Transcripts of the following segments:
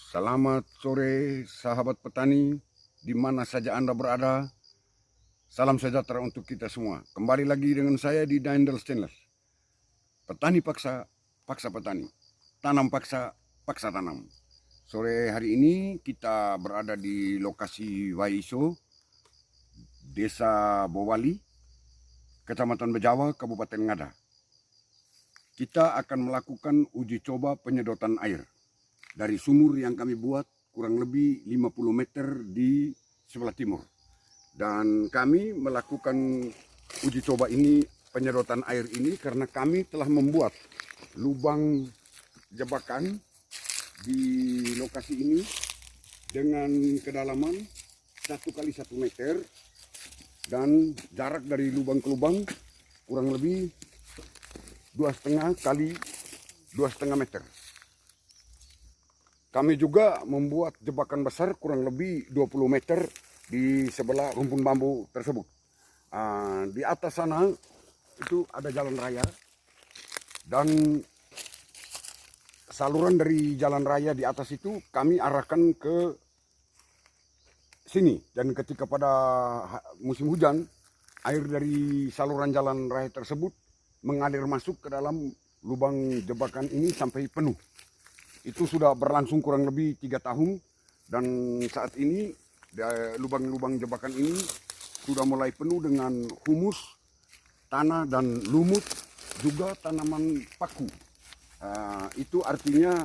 Selamat sore sahabat petani, di mana saja Anda berada. Salam sejahtera untuk kita semua. Kembali lagi dengan saya di Daendel Stainless. Petani paksa, paksa petani. Tanam paksa, paksa tanam. Sore hari ini kita berada di lokasi Waiso, Desa Bowali, Kecamatan Bejawa, Kabupaten Ngada. Kita akan melakukan uji coba penyedotan air dari sumur yang kami buat kurang lebih 50 meter di sebelah timur. Dan kami melakukan uji coba ini, penyedotan air ini, karena kami telah membuat lubang jebakan di lokasi ini dengan kedalaman 1 kali 1 meter dan jarak dari lubang ke lubang kurang lebih 2,5 kali 2,5 meter. Kami juga membuat jebakan besar kurang lebih 20 meter di sebelah rumpun bambu tersebut. Di atas sana itu ada jalan raya dan saluran dari jalan raya di atas itu kami arahkan ke sini. Dan ketika pada musim hujan, air dari saluran jalan raya tersebut mengalir masuk ke dalam lubang jebakan ini sampai penuh. Itu sudah berlangsung kurang lebih 3 tahun dan saat ini lubang-lubang jebakan ini sudah mulai penuh dengan humus, tanah dan lumut, juga tanaman paku. Itu artinya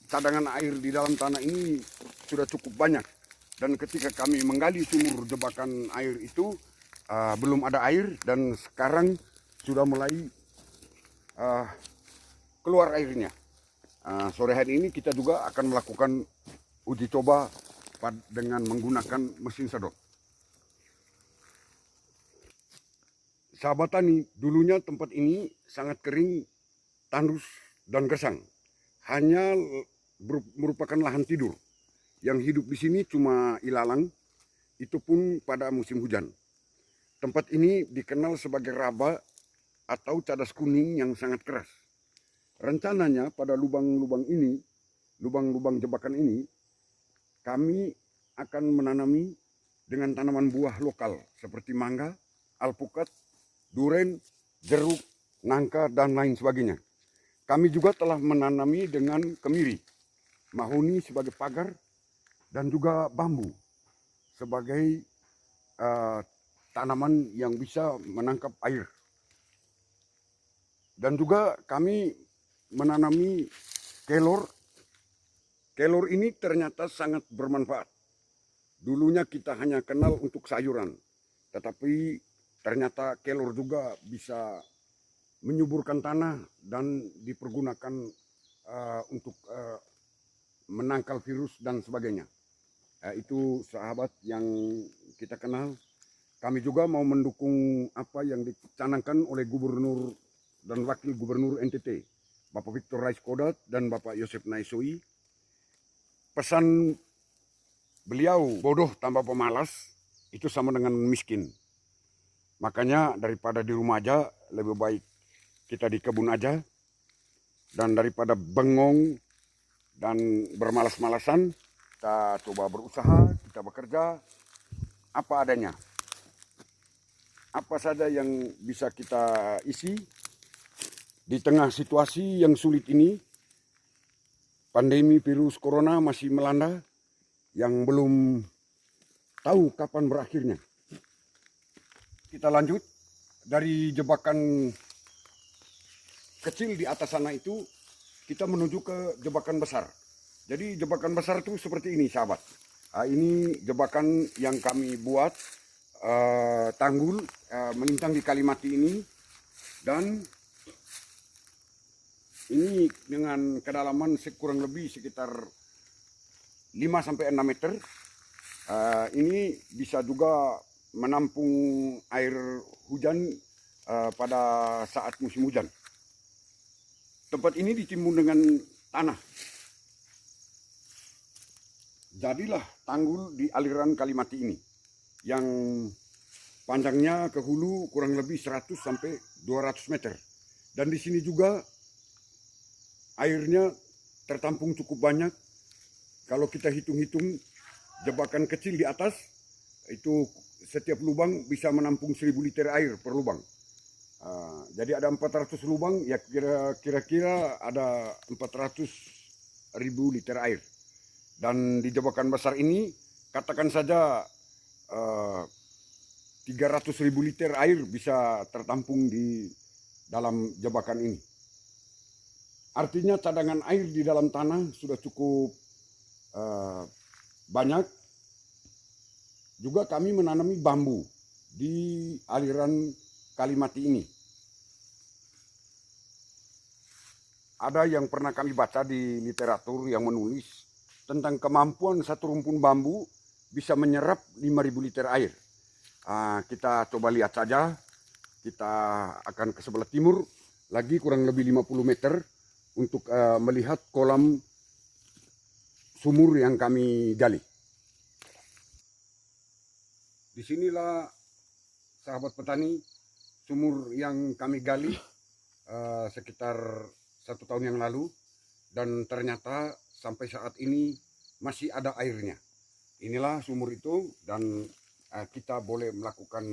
cadangan air di dalam tanah ini sudah cukup banyak. Dan ketika kami menggali sumur jebakan air itu, belum ada air dan sekarang sudah mulai keluar airnya. Sore hari ini kita juga akan melakukan uji coba dengan menggunakan mesin sedot. Sahabat tani, dulunya tempat ini sangat kering, tandus, dan gersang. Hanya merupakan lahan tidur. Yang hidup di sini cuma ilalang, itu pun pada musim hujan. Tempat ini dikenal sebagai raba atau cadas kuning yang sangat keras. Rencananya pada lubang-lubang ini, lubang-lubang jebakan ini, kami akan menanami dengan tanaman buah lokal seperti mangga, alpukat, duren, jeruk, nangka, dan lain sebagainya. Kami juga telah menanami dengan kemiri, mahoni sebagai pagar, dan juga bambu sebagai tanaman yang bisa menangkap air. Dan juga kami menanami kelor. Kelor ini ternyata sangat bermanfaat. Dulunya kita hanya kenal untuk sayuran, tetapi ternyata kelor juga bisa menyuburkan tanah dan dipergunakan untuk menangkal virus dan sebagainya. Itu sahabat yang kita kenal. Kami juga mau mendukung apa yang dicanangkan oleh Gubernur dan Wakil Gubernur NTT, Bapak Victor Raiskodat dan Bapak Yosef Naisoi. Pesan beliau, bodoh tanpa pemalas itu sama dengan miskin. Makanya daripada di rumah aja, lebih baik kita di kebun aja. Dan daripada bengong dan bermalas-malasan, kita coba berusaha, kita bekerja apa adanya. Apa saja yang bisa kita isi di tengah situasi yang sulit ini. Pandemi virus corona masih melanda yang belum tahu kapan berakhirnya. Kita lanjut dari jebakan kecil di atas sana itu, kita menuju ke jebakan besar. Jadi jebakan besar itu seperti ini sahabat. Ini jebakan yang kami buat, tanggul melintang di Kalimati ini, dan ini dengan kedalaman kurang lebih sekitar 5-6 meter. Ini bisa juga menampung air hujan pada saat musim hujan. Tempat ini ditimbun dengan tanah. Jadilah tanggul di aliran Kalimati ini yang panjangnya ke hulu kurang lebih 100 sampai 200 meter. Dan di sini juga airnya tertampung cukup banyak. Kalau kita hitung-hitung jebakan kecil di atas, itu setiap lubang bisa menampung 1000 liter air per lubang. Jadi ada 400 lubang, ya kira-kira ada 400.000 liter air. Dan di jebakan besar ini, katakan saja 300.000 liter air bisa tertampung di dalam jebakan ini. Artinya cadangan air di dalam tanah sudah cukup banyak. Juga kami menanami bambu di aliran Kalimati ini. Ada yang pernah kami baca di literatur yang menulis tentang kemampuan satu rumpun bambu bisa menyerap 5.000 liter air. Kita coba lihat saja. Kita akan ke sebelah timur lagi kurang lebih 50 meter untuk melihat kolam sumur yang kami gali. Disinilah sahabat petani sumur yang kami gali sekitar 1 tahun yang lalu, dan ternyata sampai saat ini masih ada airnya. Inilah sumur itu, dan kita boleh melakukan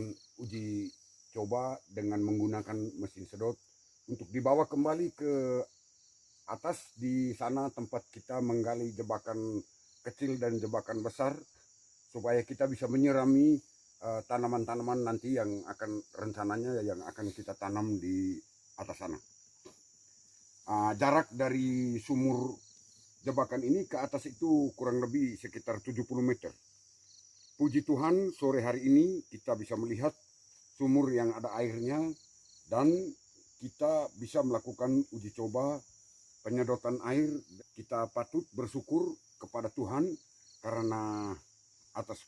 uji coba dengan menggunakan mesin sedot untuk dibawa kembali ke atas. Di sana tempat kita menggali jebakan kecil dan jebakan besar, supaya kita bisa menyirami tanaman-tanaman nanti yang akan rencananya yang akan kita tanam di atas sana. Jarak dari sumur jebakan ini ke atas itu kurang lebih sekitar 70 meter. Puji Tuhan, sore hari ini kita bisa melihat sumur yang ada airnya, dan kita bisa melakukan uji coba penyedotan air. Kita patut bersyukur kepada Tuhan karena atas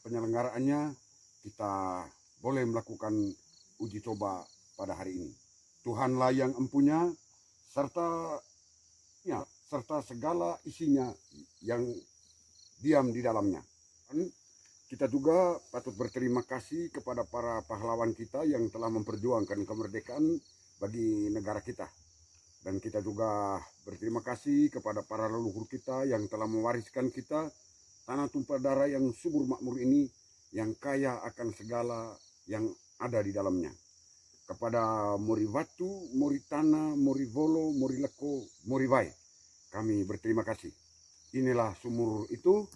penyelenggaraannya kita boleh melakukan uji coba pada hari ini. Tuhanlah yang empunya, serta segala isinya yang diam di dalamnya. Dan kita juga patut berterima kasih kepada para pahlawan kita yang telah memperjuangkan kemerdekaan bagi negara kita. Dan kita juga berterima kasih kepada para leluhur kita yang telah mewariskan kita tanah tumpah darah yang subur makmur ini, yang kaya akan segala yang ada di dalamnya. Kepada Mori Watu, Mori Tanah, Mori Volo, Mori Leko, Mori Vai, kami berterima kasih. Inilah sumur itu,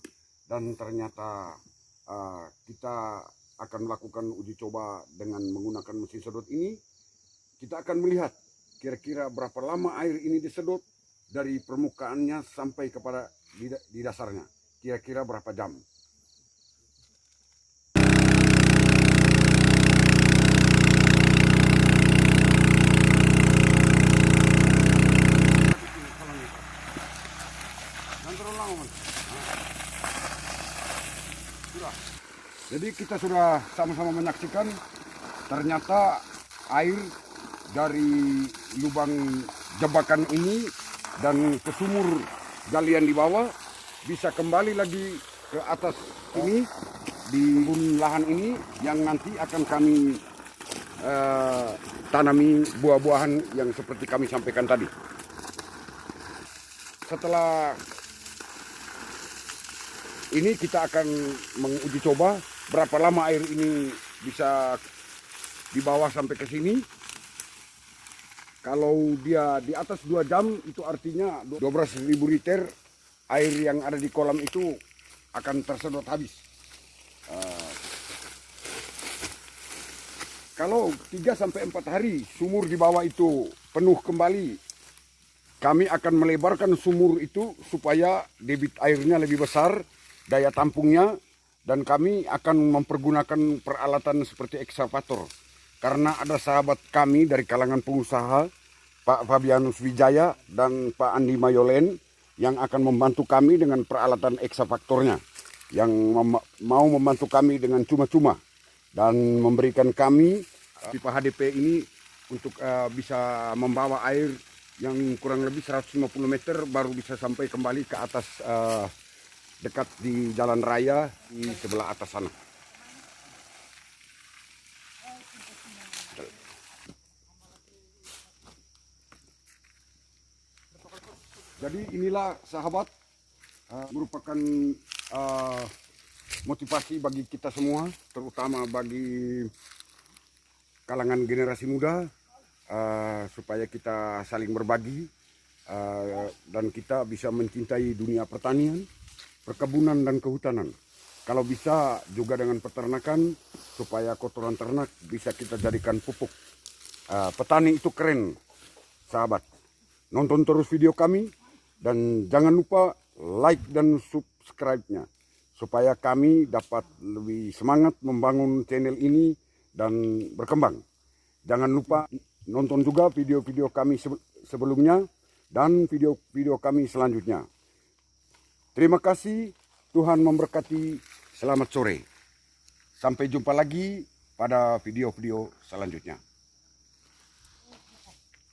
dan ternyata kita akan melakukan uji coba dengan menggunakan mesin sedot ini. Kita akan melihat kira-kira berapa lama air ini disedot dari permukaannya sampai kepada di dasarnya. Kira-kira berapa jam. Jadi kita sudah sama-sama menyaksikan ternyata air dari lubang jebakan ini dan ke sumur galian di bawah bisa kembali lagi ke atas ini di lahan ini yang nanti akan kami tanami buah-buahan yang seperti kami sampaikan tadi. Setelah ini kita akan menguji coba berapa lama air ini bisa dibawa sampai ke sini. Kalau dia di atas 2 jam, itu artinya 12.000 liter air yang ada di kolam itu akan tersedot habis. Kalau 3-4 hari sumur di bawah itu penuh kembali, kami akan melebarkan sumur itu supaya debit airnya lebih besar, daya tampungnya, dan kami akan mempergunakan peralatan seperti ekskavator. Karena ada sahabat kami dari kalangan pengusaha, Pak Fabianus Wijaya dan Pak Andi Mayolen, yang akan membantu kami dengan peralatan ekskavatornya, yang mau membantu kami dengan cuma-cuma dan memberikan kami pipa HDP ini untuk bisa membawa air yang kurang lebih 150 meter baru bisa sampai kembali ke atas dekat di jalan raya di sebelah atas sana. Jadi inilah sahabat, merupakan motivasi bagi kita semua, terutama bagi kalangan generasi muda, supaya kita saling berbagi dan kita bisa mencintai dunia pertanian, perkebunan dan kehutanan. Kalau bisa juga dengan peternakan, supaya kotoran ternak bisa kita jadikan pupuk. Petani itu keren, sahabat. Nonton terus video kami dan jangan lupa like dan subscribe-nya supaya kami dapat lebih semangat membangun channel ini dan berkembang. Jangan lupa nonton juga video-video kami sebelumnya dan video-video kami selanjutnya. Terima kasih, Tuhan memberkati. Selamat sore. Sampai jumpa lagi pada video-video selanjutnya.